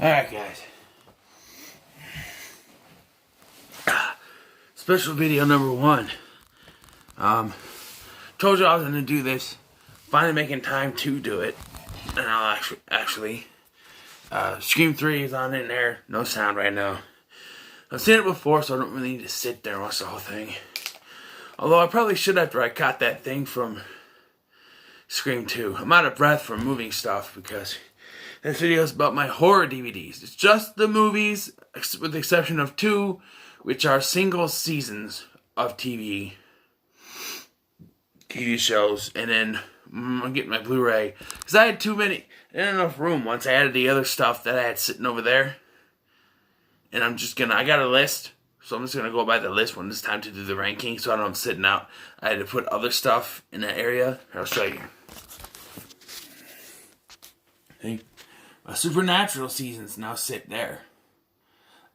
Alright, guys. Special video number 1. Told you I was going to do this. Finally making time to do it. And I'll actually Scream 3 is on in there. No sound right now. I've seen it before, so I don't really need to sit there and watch the whole thing. Although I probably should after I caught that thing from Scream 2. I'm out of breath from moving stuff because this video is about my horror DVDs. It's just the movies, with the exception of 2, which are single seasons of TV shows. And then I'm getting my Blu-ray. Because I had too many, I didn't have enough room once I added the other stuff that I had sitting over there. And I got a list. So I'm just going to go by the list when it's time to do the ranking. So I don't know I'm sitting out. I had to put other stuff in that area. I'll show you. See? My Supernatural seasons now sit there.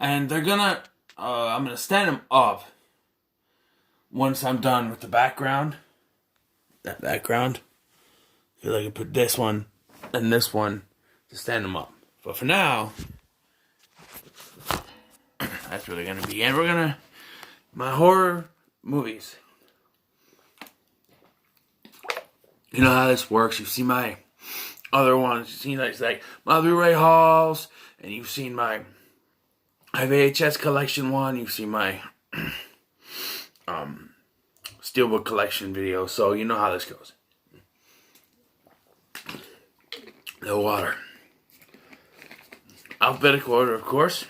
And they're gonna, I'm gonna stand them up once I'm done with the background. That background. Because I can put this one and this one to stand them up. But for now, that's where they're gonna be. And we're gonna, my horror movies. You know how this works. You've seen my other ones. You've seen like my Blu-ray hauls, and you've seen my VHS collection one. You've seen my Steelbook collection video. So you know how this goes. No water. Alphabetical order, of course.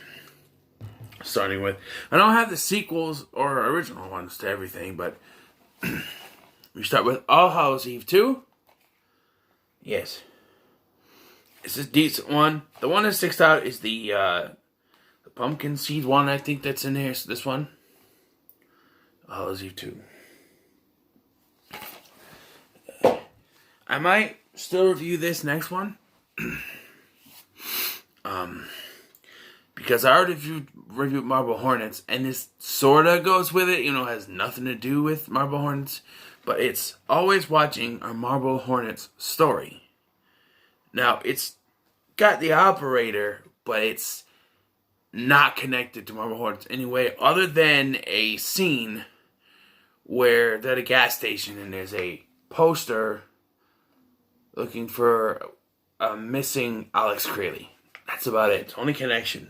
Starting with, I don't have the sequels or original ones to everything, but we start with All Hallows Eve 2. Yes. It's a decent one. The one that sticks out is the pumpkin seed one. I think that's in here. So this one. All Hallows Eve 2. I might still review this next one. Because I already reviewed Marble Hornets, and this sorta goes with it. You know, has nothing to do with Marble Hornets, but it's always watching a Marble Hornets story. Now, it's got the operator, but it's not connected to Marble Hornets anyway, other than a scene where they're at a gas station and there's a poster looking for a missing Alex Crayley. That's about it. Only connection.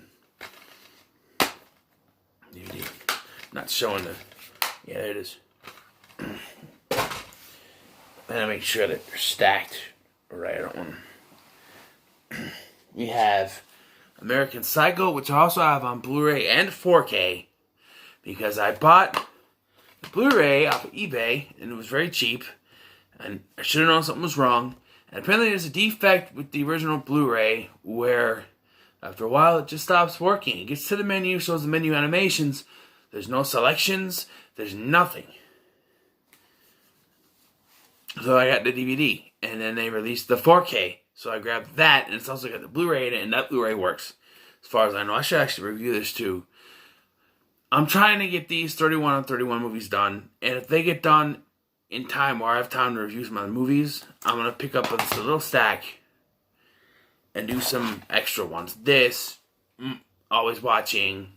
DVD. Not showing the... Yeah, there it is. And I make sure that they're stacked right. I don't want them. We have American Psycho, which I also have on Blu-ray and 4K. Because I bought the Blu-ray off of eBay, and it was very cheap. And I should have known something was wrong. And apparently there's a defect with the original Blu-ray where after a while it just stops working. It gets to the menu, shows the menu animations. There's no selections. There's nothing. So I got the DVD. And then they released the 4K. So I grabbed that, and it's also got the Blu-ray in it, and that Blu-ray works. As far as I know. I should actually review this too. I'm trying to get these 31 on 31 movies done. And if they get done in time where I have time to review some of the movies, I'm going to pick up this little stack and do some extra ones. This, always watching,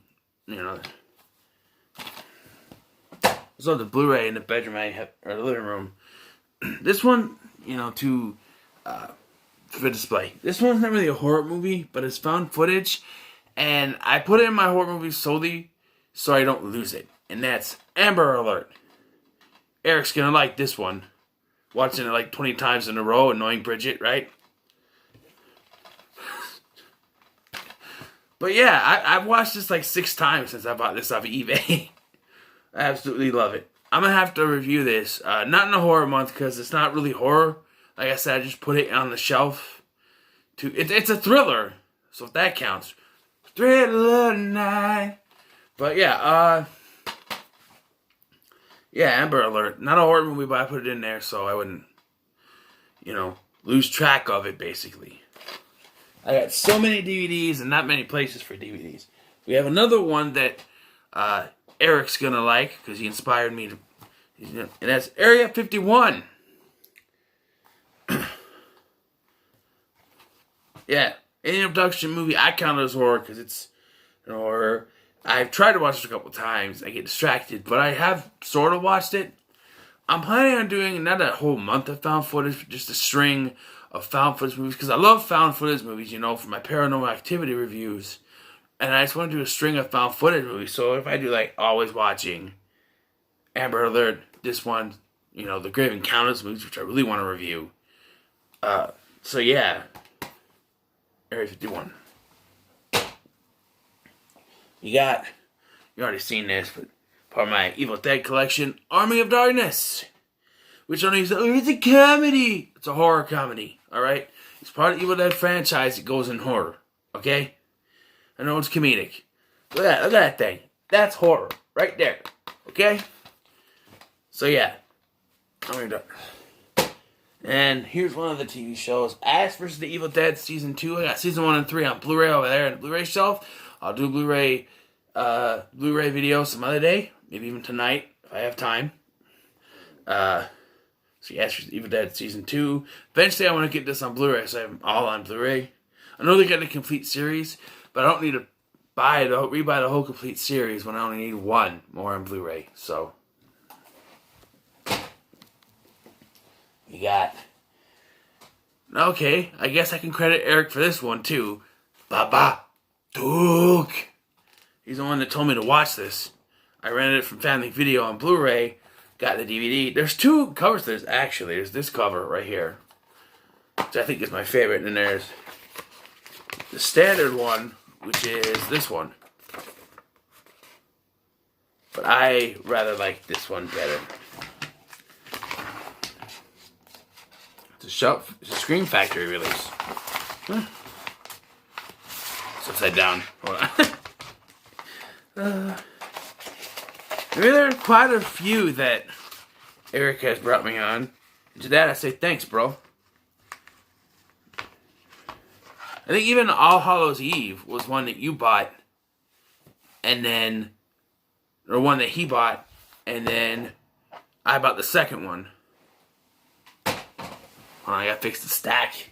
you know. So the Blu-ray in the bedroom I have, or the living room. This one, you know, for display. This one's not really a horror movie, but it's found footage. And I put it in my horror movies solely so I don't lose it. And that's Amber Alert. Eric's gonna like this one. Watching it like 20 times in a row, annoying Bridget, right? But yeah, I've watched this like 6 times since I bought this off of eBay. I absolutely love it. I'm gonna have to review this. Not in a horror month because it's not really horror. Like I said, I just put it on the shelf. It's a thriller, so if that counts. Thriller night. But yeah, yeah, Amber Alert. Not a horror movie, but I put it in there so I wouldn't, you know, lose track of it, basically. I got so many DVDs and not many places for DVDs. We have another one that Eric's going to like because he inspired me to, and that's Area 51. Yeah, Alien Abduction movie, I count it as horror because it's an horror. I've tried to watch it a couple times. I get distracted, but I have sort of watched it. I'm planning on doing not a whole month of found footage, but just a string of found footage movies because I love found footage movies, for my Paranormal Activity reviews. And I just want to do a string of found footage movies. So if I do like Always Watching, Amber Alert, this one, the Grave Encounters movies, which I really want to review. So yeah, Area 51. You already seen this, but part of my Evil Dead collection, Army of Darkness. Which only says, it's a comedy. It's a horror comedy, alright? It's part of Evil Dead franchise that goes in horror, okay? I know it's comedic. Look at that thing. That's horror, right there, okay? So yeah, Army of Darkness. And here's one of the TV shows, Ash vs. the Evil Dead Season 2. I got Season 1 and 3 on Blu-ray over there on the Blu-ray shelf. I'll do Blu-ray video some other day, maybe even tonight if I have time. So Ash vs. the Evil Dead Season 2. Eventually I want to get this on Blu-ray, so I have them all on Blu-ray. I know they got a complete series, but I don't need to rebuy the whole complete series when I only need one more on Blu-ray. So you got... Okay, I guess I can credit Eric for this one too. Baba Duke. He's the one that told me to watch this. I rented it from Family Video on Blu-ray. Got the DVD. There's two covers to this, actually. There's this cover right here, which I think is my favorite. And then there's the standard one, which is this one. But I rather like this one better. It's a Scream Factory release. It's upside down. Hold on. Maybe there are quite a few that Eric has brought me on. To that I say thanks, bro. I think even All Hallows Eve was one that you bought, and then, or one that he bought, and then I bought the second one. Hold on, I gotta fix the stack.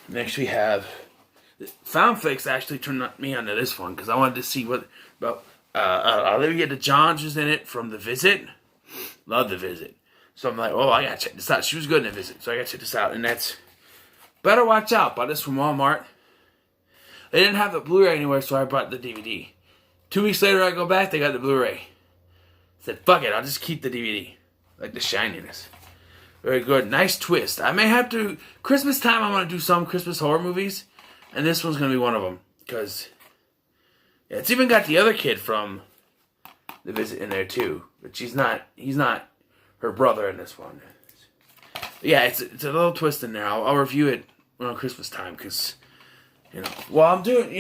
Next we have Foundflix actually turned me onto this one because I wanted to see what about Olivia DeJonge is in it from The Visit. Love The Visit. So I'm like, oh, I gotta check this out. She was good in The Visit, so I gotta check this out. And that's Better Watch Out. Bought this from Walmart. They didn't have the Blu-ray anywhere, so I bought the DVD. 2 weeks later, I go back, they got the Blu-ray. Said, fuck it, I'll just keep the DVD. Like the shininess. Very good. Nice twist. I may have to... Christmas time, I want to do some Christmas horror movies. And this one's going to be one of them. Because... Yeah, it's even got the other kid from The Visit in there, too. But he's not her brother in this one. But yeah, it's a little twist in there. I'll review it around Christmas time. Because, while I'm doing,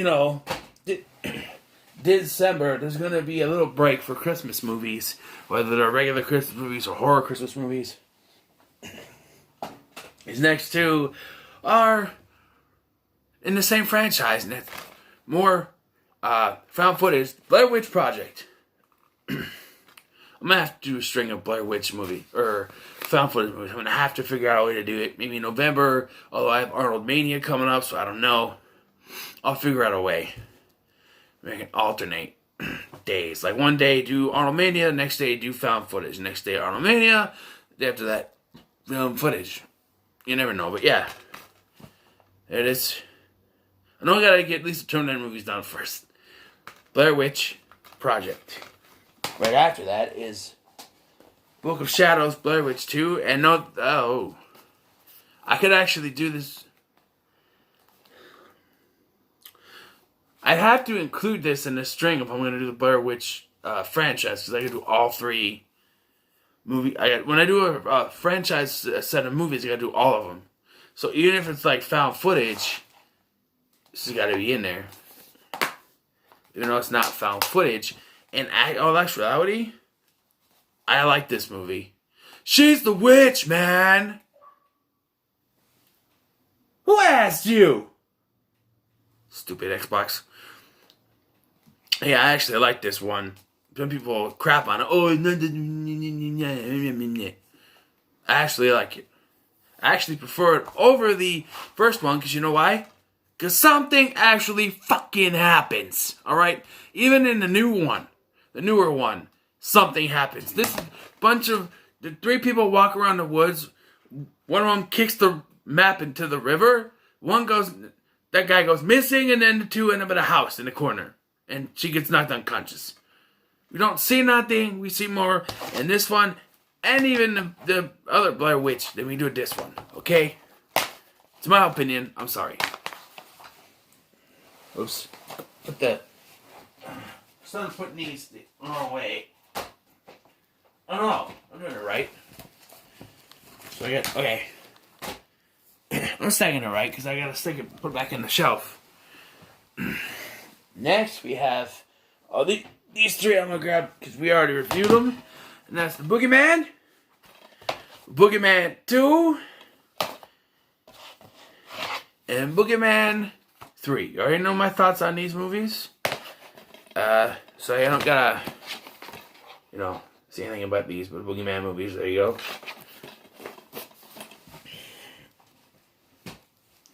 December, there's going to be a little break for Christmas movies. Whether they're regular Christmas movies or horror Christmas movies. These next two are in the same franchise, and it's more found footage. Blair Witch Project. I'm gonna have to do a string of Blair Witch movie or found footage movies. I'm gonna have to figure out a way to do it. Maybe in November, although I have Arnold Mania coming up, so I don't know. I'll figure out a way. I can alternate days. Like one day do Arnold Mania, next day do found footage, next day Arnold Mania, day after that film footage. You never know, but yeah. It is. I know I gotta get at least the Terminator movies done first. Blair Witch Project. Right after that is Book of Shadows, Blair Witch 2, and I could actually do this. I'd have to include this in the string if I'm gonna do the Blair Witch franchise, because I could do all three. When I do a franchise set of movies, I gotta do all of them. So even if it's like found footage, this has gotta be in there. Even though it's not found footage. And all actuality, I like this movie. She's the witch, man! Who asked you? Stupid Xbox. Yeah, I actually like this one. some people crap on it. Oh, I actually like it. I actually prefer it over the first one, because you know why? Because something actually fucking happens. Alright? Even in the newer one, something happens. This bunch of the 3 people walk around the woods. One of them kicks the map into the river. That guy goes missing, and then the 2 end up at a house in the corner. And she gets knocked unconscious. We don't see nothing. We see more in this one. And even the other Blair Witch than we do this one. Okay? It's my opinion. I'm sorry. Oops. Instead of putting these the wrong way. Oh no. I'm doing it right. So I got, okay. I'm stacking it right because I gotta stick it, put it back in the shelf. Next we have these 3 I'm gonna grab because we already reviewed them. And that's the Boogeyman, Boogeyman 2, and Boogeyman 3. You already know my thoughts on these movies. So I don't gotta, say anything about these, but Boogeyman movies, there you go.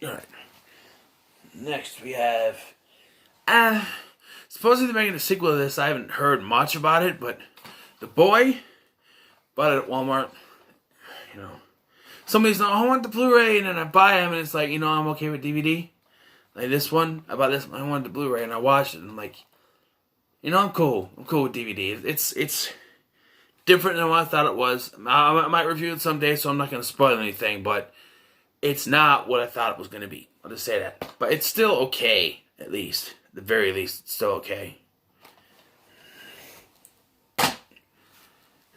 Alright. Next we have, supposedly they're making a sequel to this. I haven't heard much about it, but The Boy, bought it at Walmart. Somebody's like, oh, I want the Blu-ray, and then I buy them, and it's like, I'm okay with DVD. Like this one, I bought this one, I wanted the Blu-ray, and I watched it, and I'm like, I'm cool. I'm cool with DVD. It's different than what I thought it was. I might review it someday, so I'm not going to spoil anything, but it's not what I thought it was going to be. I'll just say that. But it's still okay, at least. At the very least, it's still okay.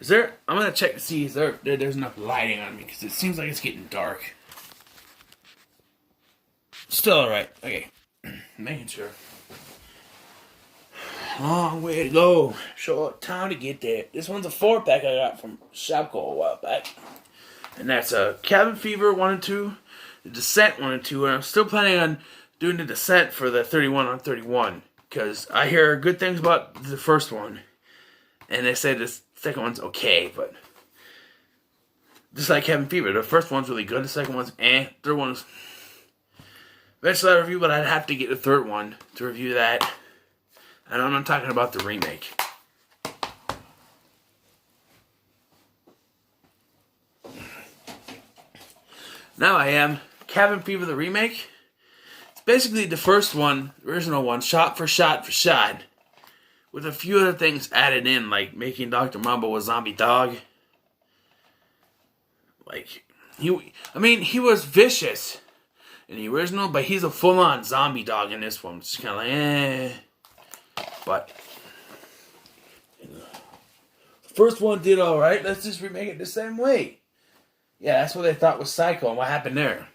I'm going to check to see if there's enough lighting on me, because it seems like it's getting dark. Still alright. Okay. Making sure. Long way to go. Short time to get there. This one's a 4-pack I got from Shopko a while back. And that's a Cabin Fever 1 and 2, The Descent 1 and 2, and I'm still planning on doing The Descent for the 31 on 31, because I hear good things about the first one, and they say this second one's okay, but just like Cabin Fever, the first one's really good, the second one's third one's eventually I review, but I'd have to get the third one to review that, and I'm not talking about the remake. Now I am Cabin Fever the remake. It's basically the first one, the original one, shot for shot, with a few other things added in, like making Dr. Mambo a zombie dog. Like, he was vicious in the original, but he's a full-on zombie dog in this one. It's just kind of like, But the first one did alright. Let's just remake it the same way. Yeah, that's what they thought was Psycho, and what happened there.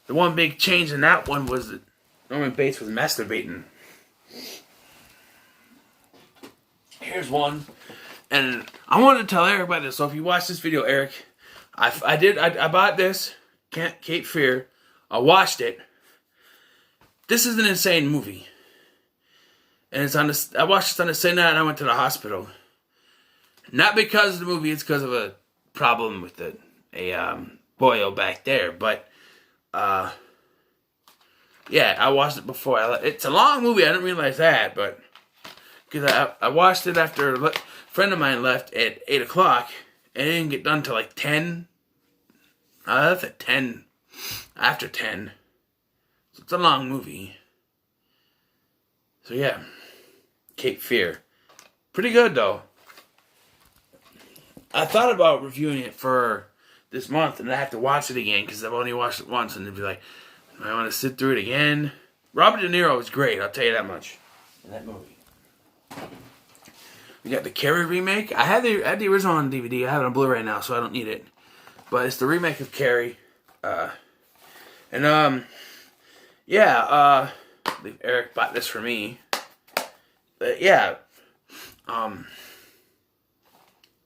The one big change in that one was that Norman Bates was masturbating. Here's one, and I wanted to tell Eric about this. So if you watch this video, Eric, I bought this, Cape Fear. I watched it. This is an insane movie, and I watched it on the same night, and I went to the hospital. Not because of the movie; it's because of a problem with a boil back there. But yeah, I watched it before. It's a long movie. I didn't realize that, but. Because I watched it after a friend of mine left at 8 o'clock, and it didn't get done till like 10. I left at 10, after 10. So it's a long movie. So yeah, Cape Fear. Pretty good though. I thought about reviewing it for this month, and I have to watch it again, because I've only watched it once, and it'd be like, I want to sit through it again. Robert De Niro was great, I'll tell you that much, in that movie. We got the Carrie remake. I had the original on DVD. I have it on Blu-ray now, so I don't need it. But it's the remake of Carrie. Yeah, I believe Eric bought this for me. But yeah,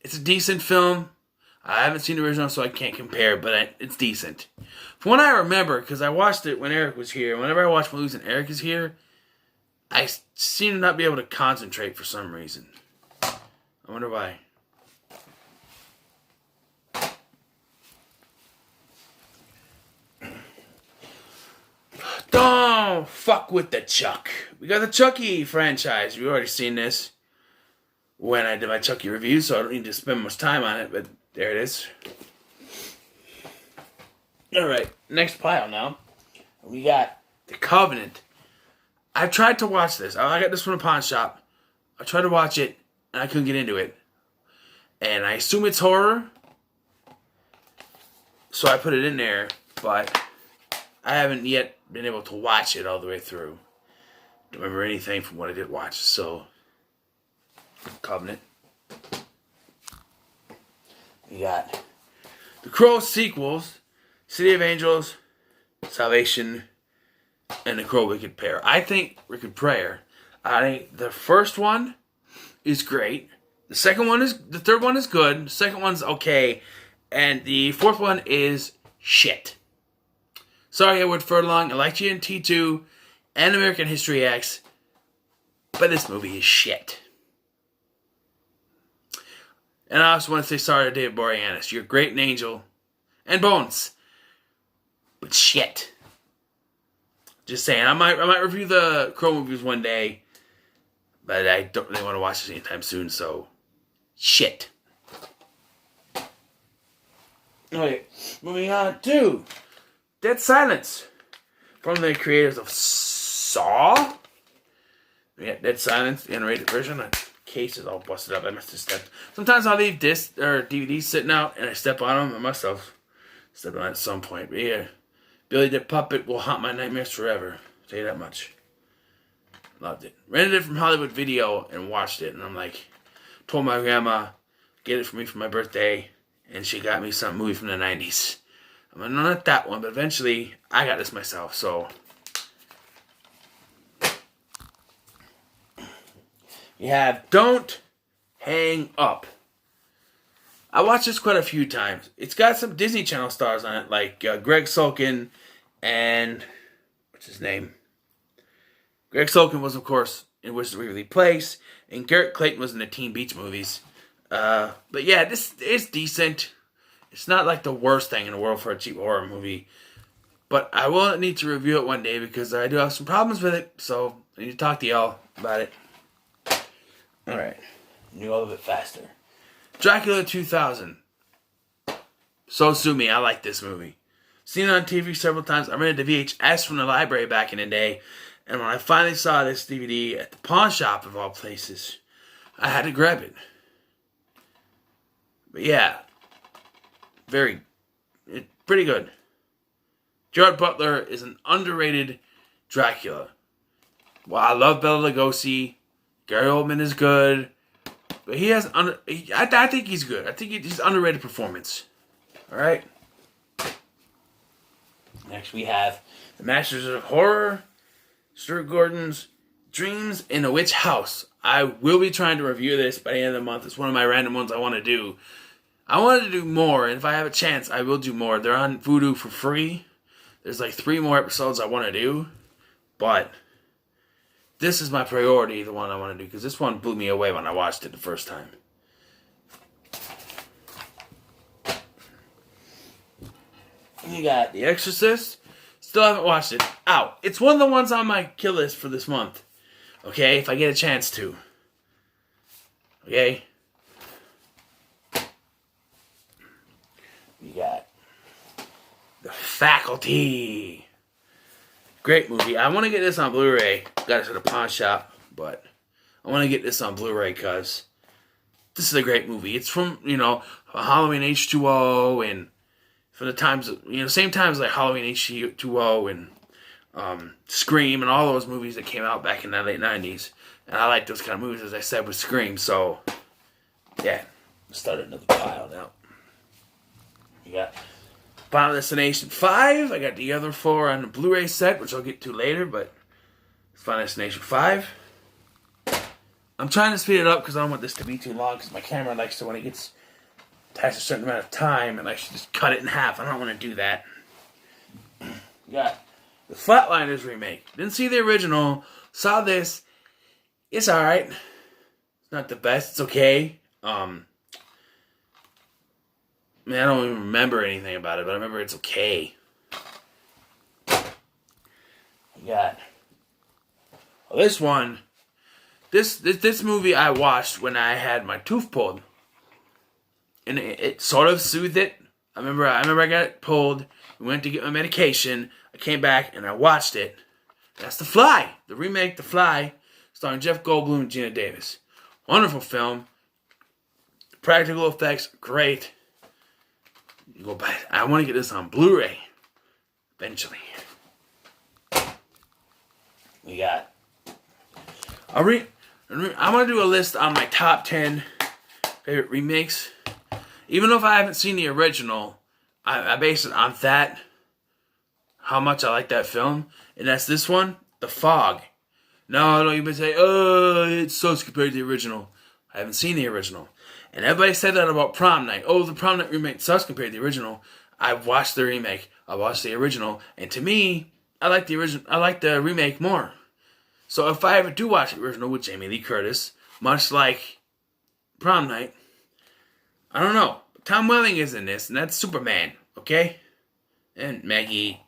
it's a decent film. I haven't seen the original, so I can't compare, but it's decent. From what I remember, because I watched it when Eric was here. Whenever I watch movies and Eric is here, I seem to not be able to concentrate for some reason. I wonder why. Don't fuck with the Chuck. We got the Chucky franchise. You've already seen this when I did my Chucky review, so I don't need to spend much time on it, but there it is. Alright, next pile now. We got The Covenant. I've tried to watch this. I got this from a pawn shop. I tried to watch it, and I couldn't get into it. And I assume it's horror, so I put it in there, but I haven't yet been able to watch it all the way through. Don't remember anything from what I did watch, so Covenant. We got the Crow sequels, City of Angels, Salvation, and the Crow Wicked Prayer. I think Wicked Prayer. I think the first one is great. The third one is good. The second one's okay, and the fourth one is shit. Sorry, Edward Furlong. I liked you in T2 and American History X, but this movie is shit. And I also want to say sorry to David Boreanaz. You're great in Angel and Bones, but shit. Just saying. I might review the Crow movies one day, but I don't really want to watch this anytime soon. So, shit. Okay, moving on to Dead Silence from the creators of Saw. We got Dead Silence, the unrated version. The case is all busted up. I must have stepped. Sometimes I'll leave discs or DVDs sitting out and I step on them. I must have stepped on it at some point. But yeah, Billy the Puppet will haunt my nightmares forever. I'll tell you that much. Loved it. Rented it from Hollywood Video and watched it. And I'm like, told my grandma, get it for me for my birthday. And she got me some movie from the 90s. I'm like, no, not that one. But eventually, I got this myself. So, you have Don't Hang Up. I watched this quite a few times. It's got some Disney Channel stars on it, like Greg Sulkin and what's his name? Greg Sulkin was, of course, in Wizards of Waverly Place, and Garrett Clayton was in the Teen Beach movies. But yeah, this is decent. It's not like the worst thing in the world for a cheap horror movie. But I will need to review it one day because I do have some problems with it. So I need to talk to y'all about it. Alright. Go a little bit faster. Dracula 2000. So sue me. I like this movie. Seen it on TV several times. I rented the VHS from the library back in the day. And when I finally saw this DVD at the pawn shop of all places, I had to grab it. But yeah. Pretty good. Gerard Butler is an underrated Dracula. Well, I love Bela Lugosi. Gary Oldman is good. But he has... I think he's good. I think he's underrated performance. Alright? Next we have The Masters of Horror. Stuart Gordon's Dreams in a Witch House. I will be trying to review this by the end of the month. It's one of my random ones I want to do. I wanted to do more, and if I have a chance, I will do more. They're on Vudu for free. There's like 3 more episodes I want to do, but this is my priority, the one I want to do, because this one blew me away when I watched it the first time. You got The Exorcist. Still haven't watched it. Ow. It's one of the ones on my kill list for this month. Okay, if I get a chance to. Okay? We got The Faculty. Great movie. I want to get this on Blu-ray. Got this at a pawn shop, but I want to get this on Blu-ray because this is a great movie. It's from, Halloween H2O and for the times, same times like Halloween H2O and Scream and all those movies that came out back in the late 90s. And I like those kind of movies, as I said, with Scream. So, yeah. Let's start another pile now. You got Final Destination 5. I got the other 4 on the Blu-ray set, which I'll get to later, but it's Final Destination 5. I'm trying to speed it up because I don't want this to be too long because my camera likes to, when it gets past a certain amount of time, and I should just cut it in half. I don't want to do that. You got the Flatliners remake. Didn't see the original. Saw this. It's alright. It's not the best. It's okay. Man, I don't even remember anything about it, but I remember it's okay. We got this one. This movie I watched when I had my tooth pulled, and it sort of soothed it. I remember I got it pulled. We went to get my medication. I came back and I watched it. That's The Fly, the remake, The Fly, starring Jeff Goldblum and Gina Davis. Wonderful film. Practical effects, great. You go buy. I want to get this on Blu-ray eventually. We got. I'm gonna do a list on my top 10 favorite remakes. Even though if I haven't seen the original, I base it on that. How much I like that film, and that's this one, The Fog. No, don't even say, oh, it sucks compared to the original. I haven't seen the original. And everybody said that about Prom Night. Oh, the Prom Night remake sucks compared to the original. I've watched the remake. I watched the original. And to me, I like the original. I like the remake more. So if I ever do watch the original with Jamie Lee Curtis, much like Prom Night, I don't know. Tom Welling is in this, and that's Superman, okay? And Maggie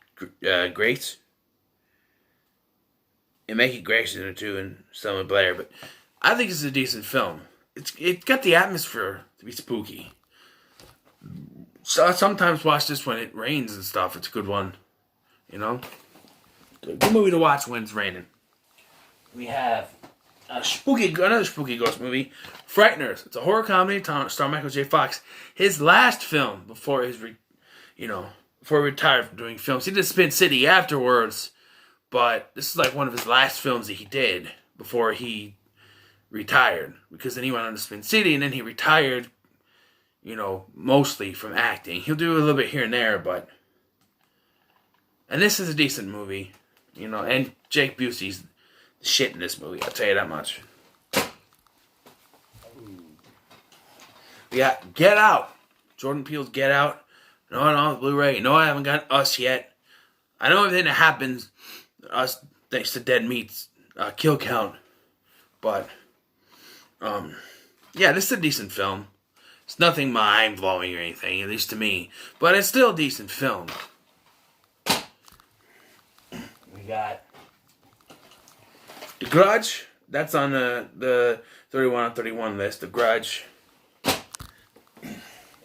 Grace. And Maggie Grace is in it too, and Selma Blair. But I think it's a decent film. It's got the atmosphere to be spooky. So I sometimes watch this when it rains and stuff. It's a good one, you know. Good movie to watch when it's raining. We have another spooky ghost movie, Frighteners. It's a horror comedy starring Michael J. Fox. His last film before before he retired from doing films. He did Spin City afterwards, but this is like one of his last films that he did before he retired, because then he went on to Spin City and then he retired, mostly from acting. He'll do a little bit here and there, and this is a decent movie, and Jake Busey's the shit in this movie, I'll tell you that much. We got Get Out. Jordan Peele's Get Out. No, on the Blu-ray. No, I haven't got Us yet. I know everything that happens, Us, thanks to Dead Meat's kill count, but yeah, this is a decent film. It's nothing mind-blowing or anything, at least to me. But it's still a decent film. We got The Grudge. That's on the 31 on 31 list. The Grudge.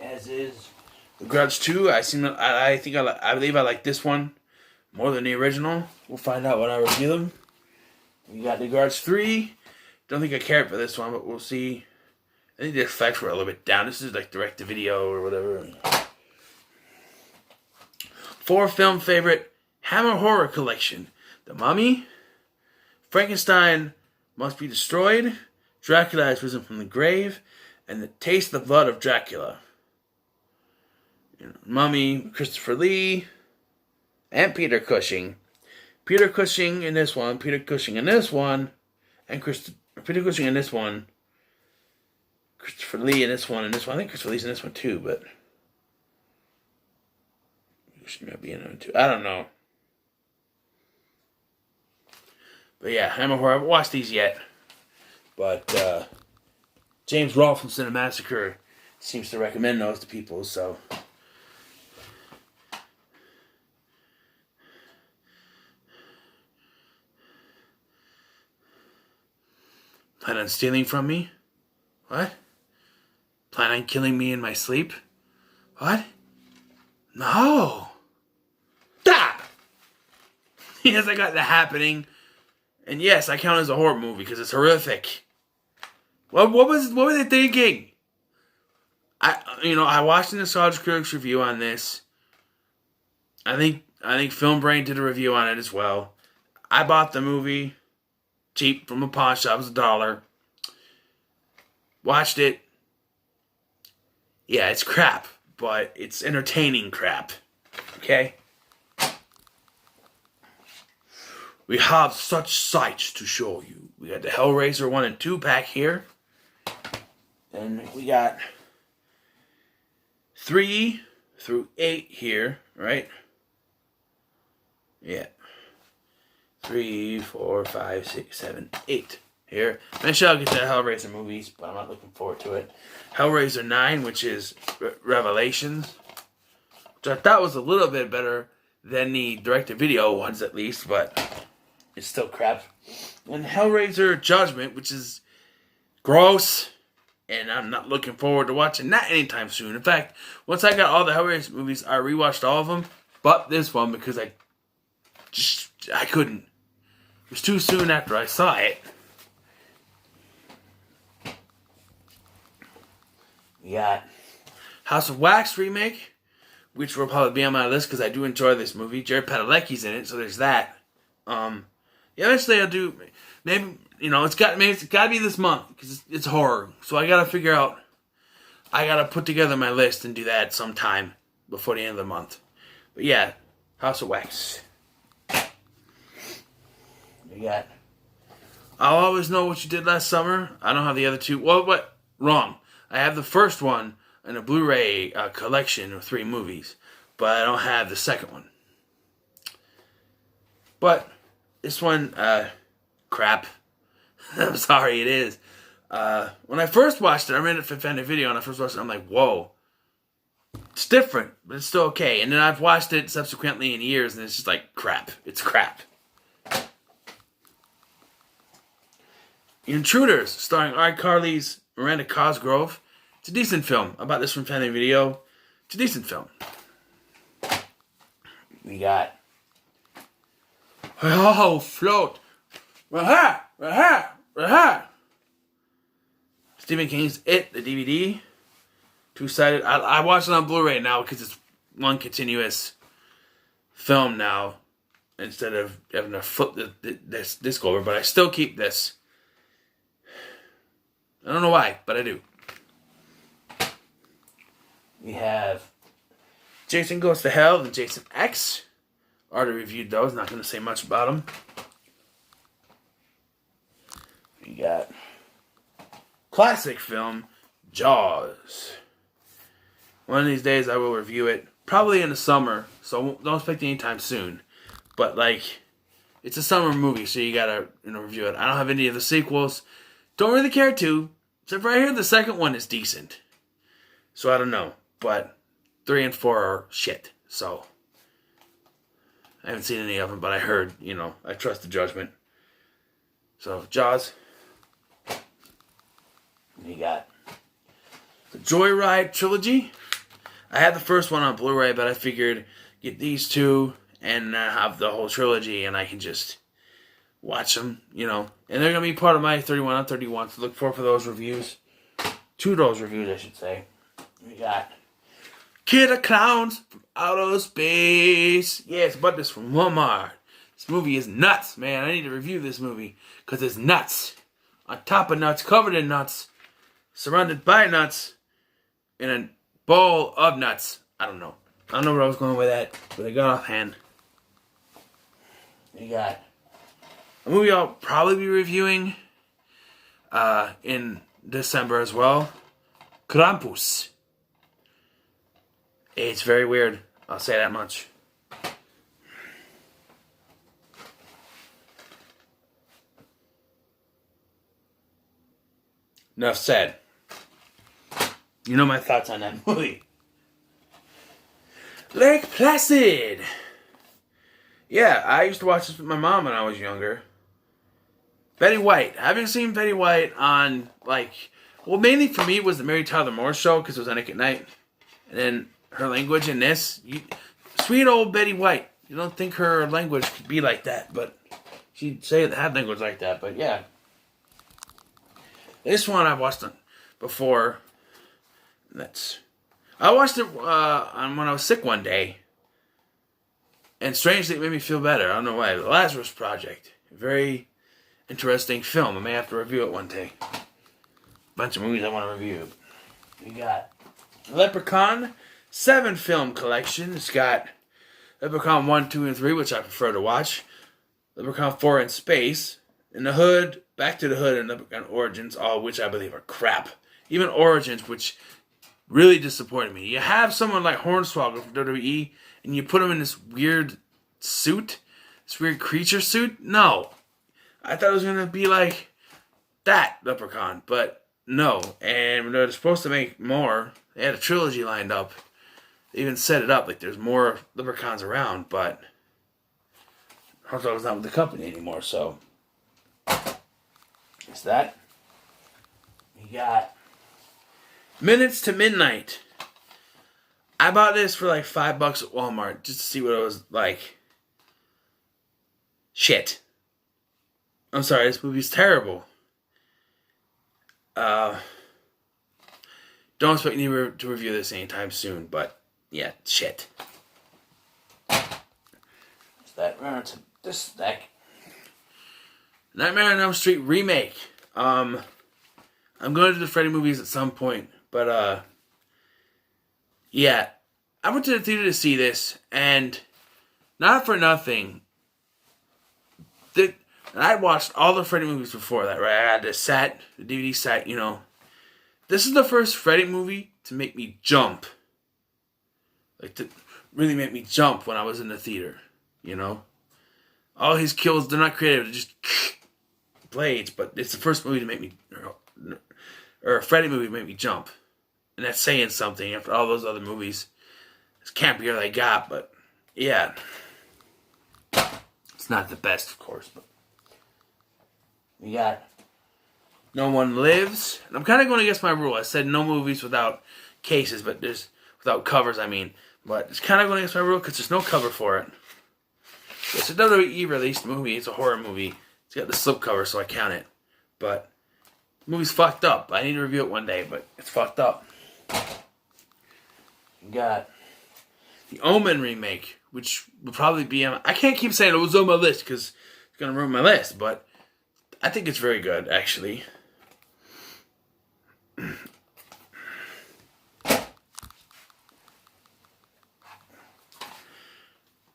As is The Grudge 2. I believe I like this one more than the original. We'll find out when I review them. We got The Grudge 3. Don't think I cared for this one, but we'll see. I think the effects were a little bit down. This is like direct-to-video or whatever. 4 film favorite Hammer Horror Collection. The Mummy, Frankenstein Must Be Destroyed, Dracula Has Risen from the Grave, and The Taste of the Blood of Dracula. Mummy, Christopher Lee, and Peter Cushing. Peter Cushing in this one, Peter Cushing in this one, and Peter Cushing in this one, Christopher Lee in this one, and this one. I think Christopher Lee's in this one too, but she might be in it too. I don't know. But yeah, Hammer Horror. I haven't watched these yet. But James Rolfe from Cinemassacre seems to recommend those to people, so. Plan on stealing from me? What? Plan on killing me in my sleep? What? No. Stop! Yes, I got The Happening. And yes, I count it as a horror movie because it's horrific. What were they thinking? I watched the Nostalgia Critics review on this. I think Film Brain did a review on it as well. I bought the movie cheap from a pawn shop. It was $1. Watched it. Yeah, it's crap, but it's entertaining crap. Okay? We have such sights to show you. We got the Hellraiser 1 and 2 pack here. And we got 3 through 8 here, right? Yeah. 3, 4, 5, 6, 7, 8. here. Eventually I'll get to Hellraiser movies, but I'm not looking forward to it. Hellraiser 9, which is Revelations, which I thought was a little bit better than the direct-to-video ones at least, but it's still crap. And Hellraiser Judgment, which is gross, and I'm not looking forward to watching that anytime soon. In fact, once I got all the Hellraiser movies, I rewatched all of them, but this one because I couldn't. It was too soon after I saw it. We got House of Wax remake, which will probably be on my list because I do enjoy this movie. Jared Padalecki's in it, so there's that. Yeah, eventually I'll do. Maybe it's got to be this month because it's horror. So I gotta figure out. I gotta put together my list and do that sometime before the end of the month. But yeah, House of Wax. We got I'll Always Know What You Did Last Summer. I don't have the other two. Well, what? Wrong. I have the first one in a Blu-ray collection of 3 movies, but I don't have the second one. But this one, crap. I'm sorry, it is. When I first watched it, I rented it for Family Video, and I first watched it, I'm like, whoa. It's different, but it's still okay. And then I've watched it subsequently in years, and it's just like, crap. It's crap. Intruders, starring iCarly's Miranda Cosgrove. It's a decent film. I bought this from Family Video. It's a decent film. We got Float. Stephen King's It, the DVD. Two-sided. I watch it on Blu-ray now because it's one continuous film now instead of having to flip this disc over. But I still keep this. I don't know why, but I do. We have Jason Goes to Hell and Jason X. Already reviewed those. Not going to say much about them. We got classic film Jaws. One of these days I will review it. Probably in the summer, so don't expect it anytime soon. But it's a summer movie, so you gotta review it. I don't have any of the sequels. Don't really care to. Except right here, the second one is decent. So I don't know. But 3 and 4 are shit. So I haven't seen any of them, but I heard, I trust the judgment. So Jaws. We got the Joyride trilogy. I had the first one on Blu-ray, but I figured get these 2 and have the whole trilogy, and I can just watch them, And they're going to be part of my 31 on 31, so look forward for those reviews. 2 of those reviews, I should say. We got Kid of Clowns from Outer Space. Yeah, it's about this from Walmart. This movie is nuts, man. I need to review this movie because it's nuts. On top of nuts, covered in nuts, surrounded by nuts, in a bowl of nuts. I don't know where I was going with that, but I got offhand. We got a movie I'll probably be reviewing in December as well. Krampus. It's very weird. I'll say that much. Enough said. You know my thoughts on that movie. Lake Placid. Yeah, I used to watch this with my mom when I was younger. Betty White. I haven't seen Betty White on, mainly for me it was the Mary Tyler Moore Show because it was on Nick at Night. And then her language in this. Sweet old Betty White. You don't think her language could be like that, but she'd say it had language like that, but yeah. This one I've watched before. I watched it when I was sick one day. And strangely, it made me feel better. I don't know why. The Lazarus Project. A very interesting film. I may have to review it one day. Bunch of movies I want to review. We got Leprechaun 7 film collection. It's got Leprechaun 1, 2, and 3, which I prefer to watch. Leprechaun 4 in Space. In the Hood, Back to the Hood, and Leprechaun Origins, all of which I believe are crap. Even Origins, which really disappointed me. You have someone like Hornswoggle from WWE, and you put him in this weird suit, this weird creature suit. No, I thought it was gonna be like that Leprechaun, but no. And they're supposed to make more. They had a trilogy lined up. They even set it up like there's more Leprechauns around, but Herzog's not with the company anymore, so it's that. We got Minutes to Midnight. I bought this for like $5 at Walmart just to see what it was like. Shit. I'm sorry, this movie's terrible. Don't expect me to review this anytime soon, but yeah, shit. It's that this stack. Nightmare on Elm Street remake. I'm going to do the Freddy movies at some point, but yeah, I went to the theater to see this, and not for nothing. I watched all the Freddy movies before that, right? I had the set, the DVD set, you know. This is the first Freddy movie to make me jump. Like, to really make me jump when I was in the theater, you know. All his kills, they're not creative, they're just blades, but it's the first movie to make me, or a Freddy movie to make me jump. And that's saying something after all those other movies. This can't be all I got, but yeah. It's not the best, of course, but we got No One Lives. And I'm kind of going against my rule. I said no movies without cases, but there's without covers, I mean. But it's kind of going against my rule because there's no cover for it. It's a WWE released movie. It's a horror movie. It's got the slipcover, so I count it. But the movie's fucked up. I need to review it one day, but it's fucked up. We got the Omen remake, which will probably be on... I can't keep saying it was on my list because it's going to ruin my list, but I think it's very good, actually.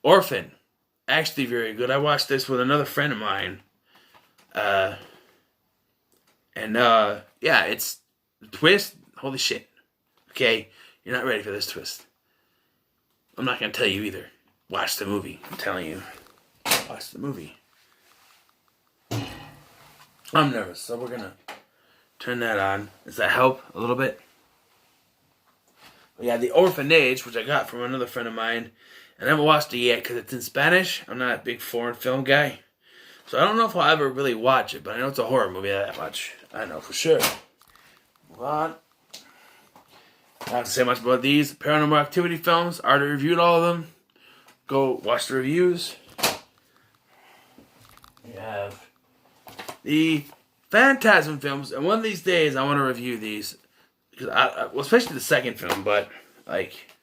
Orphan. Actually very good. I watched this with another friend of mine. Yeah, it's the twist. Holy shit. Okay, you're not ready for this twist. I'm not going to tell you either. Watch the movie. I'm telling you. Watch the movie. I'm nervous, so we're going to turn that on. Does that help a little bit? Yeah, The Orphanage, which I got from another friend of mine. I never watched it yet because it's in Spanish. I'm not a big foreign film guy. So I don't know if I'll ever really watch it, but I know it's a horror movie that much. I know for sure. Move on. Not to say much about these Paranormal Activity films. I already reviewed all of them. Go watch the reviews. We have the Phantasm films, and one of these days I want to review these. Because well, especially the second film, but like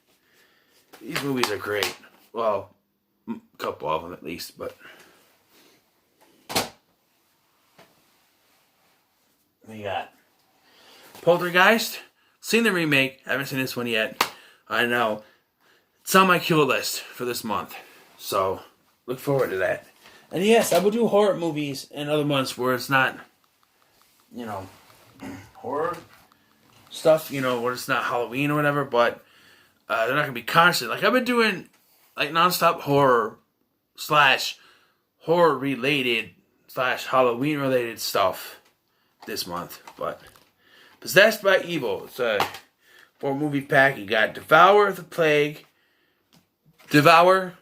these movies are great. Well, a couple of them at least, but we got Poltergeist. Seen the remake. Haven't seen this one yet. I know. It's on my kill list for this month. So, look forward to that. And yes, I will do horror movies in other months where it's not, you know, horror stuff, you know, where it's not Halloween or whatever, but they're not going to be constant. Like, I've been doing, like, nonstop horror / horror related / Halloween related stuff this month, but Possessed by Evil. It's a 4-movie pack. You got Devour the Plague. Devour,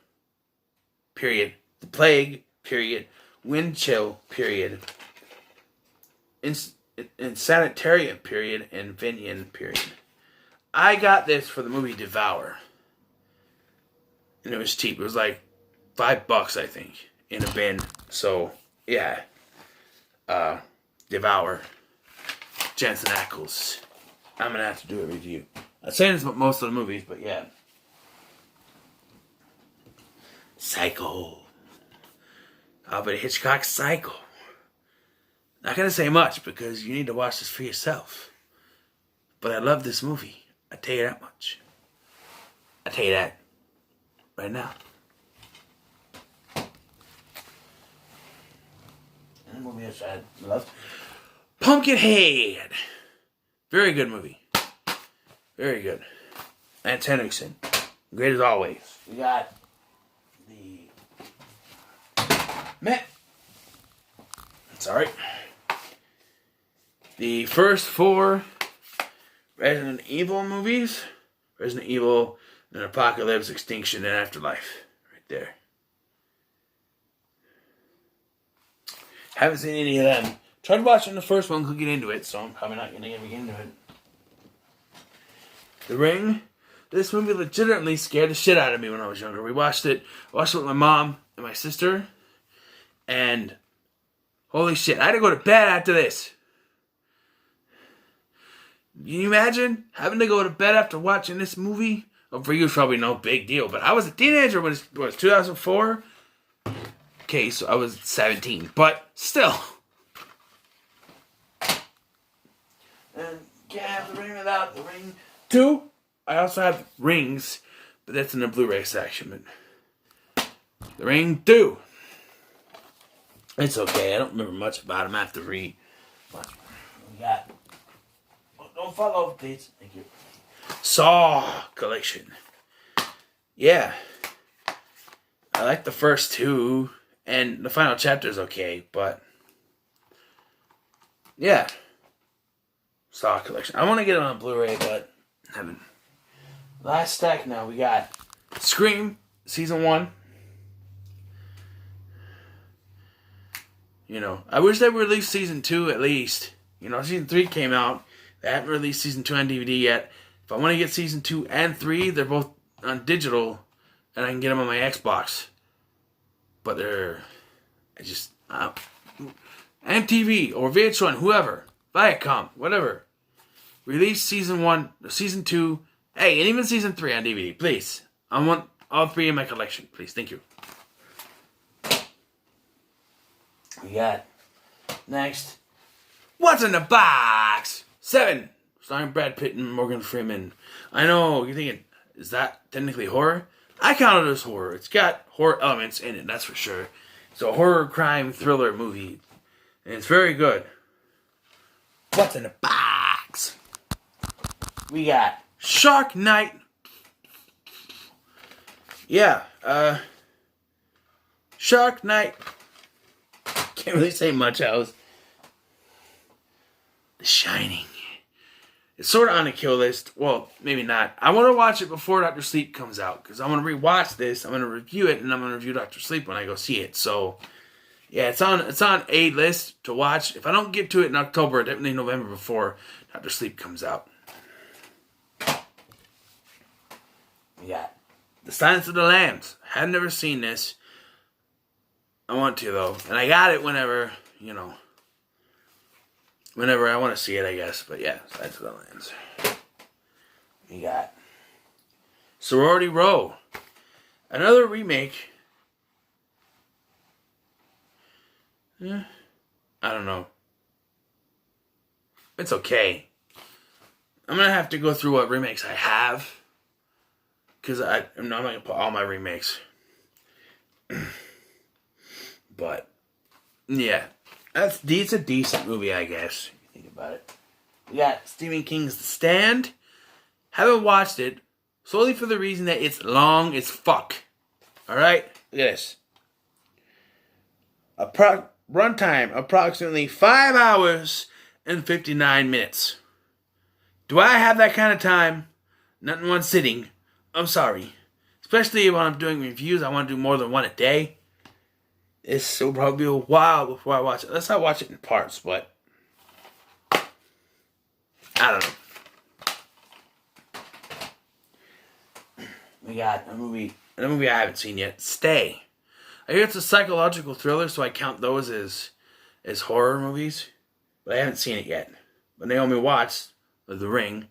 period. The Plague, period. Wind Chill, period. Sanitarium, period. And Vinian, period. I got this for the movie Devour. And it was cheap. It was like $5, I think, in a bin. So, yeah. Devour. Jensen Ackles. I'm going to have to do a review. I'm saying this about most of the movies, but yeah. Psycho. Alfred Hitchcock's Psycho. Not going to say much because you need to watch this for yourself. But I love this movie. I tell you that much. I tell you that right now. And the movie I love. Pumpkinhead. Very good movie. Very good. Lance Henriksen. Great as always. We got the Sorry. the first 4 Resident Evil movies. Resident Evil, then Apocalypse, Extinction, and Afterlife. Right there. Haven't seen any of them. Tried watching the first one, couldn't get into it, so I'm probably not going to get into it. The Ring. This movie legitimately scared the shit out of me when I was younger. We watched it. I watched it with my mom and my sister. And holy shit, I had to go to bed after this. Can you imagine having to go to bed after watching this movie? Well, for you, it's probably no big deal. But I was a teenager when it was 2004. Okay, so I was 17. But still. And can't have The Ring without The Ring 2. I also have Rings, but that's in the Blu-ray section. But The Ring 2. It's okay. I don't remember much about them. I have to read. But we got. Don't follow updates. Thank you. Saw collection. Yeah. I like the first 2, and the final chapter is okay, but yeah. Saw collection. I want to get it on Blu-ray, but I haven't. Last stack now, we got Scream, Season 1. You know, I wish they would release Season 2 at least. You know, Season 3 came out. They haven't released Season 2 on DVD yet. If I want to get Season 2 and 3, they're both on digital, and I can get them on my Xbox. But they're... MTV or VH1, whoever. Viacom, whatever. Release Season 1, Season 2... Hey, and even Season 3 on DVD, please. I want all 3 in my collection, please. Thank you. We got next. What's in the Box? 7. Starring Brad Pitt and Morgan Freeman. I know, you're thinking, is that technically horror? I count it as horror. It's got horror elements in it, that's for sure. It's a horror crime thriller movie. And it's very good. What's in the Box? We got Shark Night. Yeah, Shark Night. Can't really say much else. The Shining. It's sort of on the kill list. Well, maybe not. I want to watch it before Dr. Sleep comes out, because I want to rewatch this. I'm going to review it, and I'm going to review Dr. Sleep when I go see it. So, yeah, it's on a list to watch. If I don't get to it in October, definitely November before Dr. Sleep comes out. We got The Silence of the Lambs. I have never seen this. I want to, though. And I got it whenever, whenever I want to see it, I guess. But yeah, Silence of the Lambs. We got Sorority Row. Another remake. I don't know. It's okay. I'm going to have to go through what remakes I have. Because I'm not going to put all my remakes. But, yeah. It's a decent movie, I guess. If you think about it. We got Stephen King's The Stand. Haven't watched it. Solely for the reason that it's long as fuck. Alright? Look at this. Runtime approximately 5 hours and 59 minutes. Do I have that kind of time? Not in one sitting. I'm sorry. Especially when I'm doing reviews, I want to do more than one a day. This will probably be a while before I watch it. Let's not watch it in parts, but I don't know. We got a movie I haven't seen yet. Stay. I hear it's a psychological thriller, so I count those as horror movies. But I haven't seen it yet. But Naomi Watts of The Ring,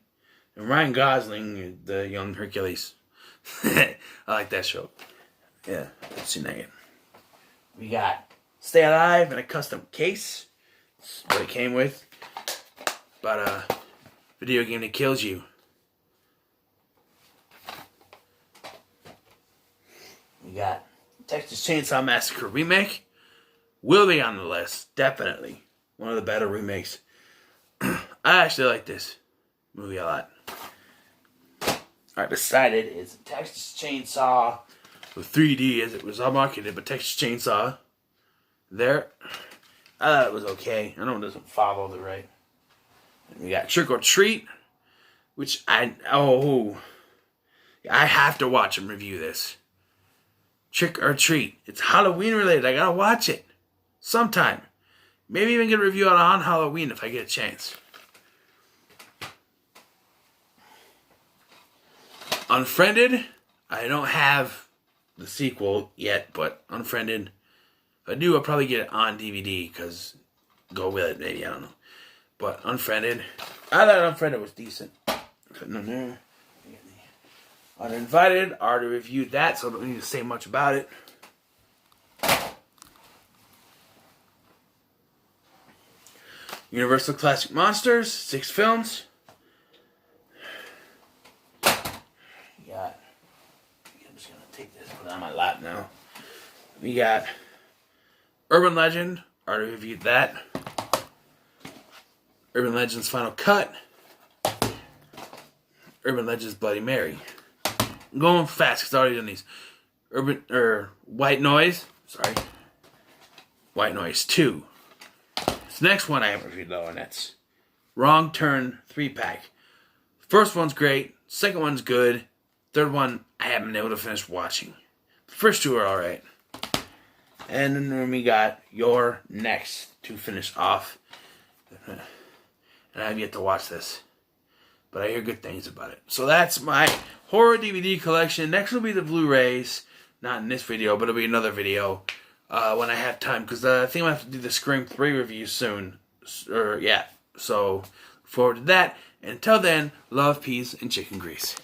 and Ryan Gosling, the young Hercules. I like that show. Yeah, I've seen that yet. We got Stay Alive in a custom case. That's what it came with. About a video game that kills you. We got Texas Chainsaw Massacre remake. Will be on the list. Definitely. One of the better remakes. I actually like this movie a lot. Alright, beside it is Texas Chainsaw with 3D as it was all marketed, but Texas Chainsaw there. I thought it was okay. I know it doesn't follow the right. We got Trick or Treat, which I have to watch and review this. Trick or Treat. It's Halloween related. I gotta watch it sometime. Maybe even get a review on Halloween if I get a chance. Unfriended. I don't have the sequel yet, but Unfriended. If I do, I'll probably get it on DVD because go with it, maybe. I don't know. But Unfriended. I thought Unfriended was decent. Uninvited. I already reviewed that, so I don't need to say much about it. Universal Classic Monsters, 6 films. I'm just going to take this, put it on my lap now. We got Urban Legend, already reviewed that. Urban Legend's Final Cut. Urban Legend's Bloody Mary. I'm going fast because I've already done these. White Noise. Sorry. White Noise 2. This next one I haven't reviewed though, and that's Wrong Turn 3-pack. First one's great. Second one's good. Third one I haven't been able to finish watching. The first 2 are alright. And then we got You're Next to finish off. And I have yet to watch this. But I hear good things about it. So that's my horror DVD collection. Next will be the Blu-rays. Not in this video, but it'll be another video when I have time. Because I think I'll have to do the Scream 3 review soon. So, forward to that. And until then, love, peace, and chicken grease.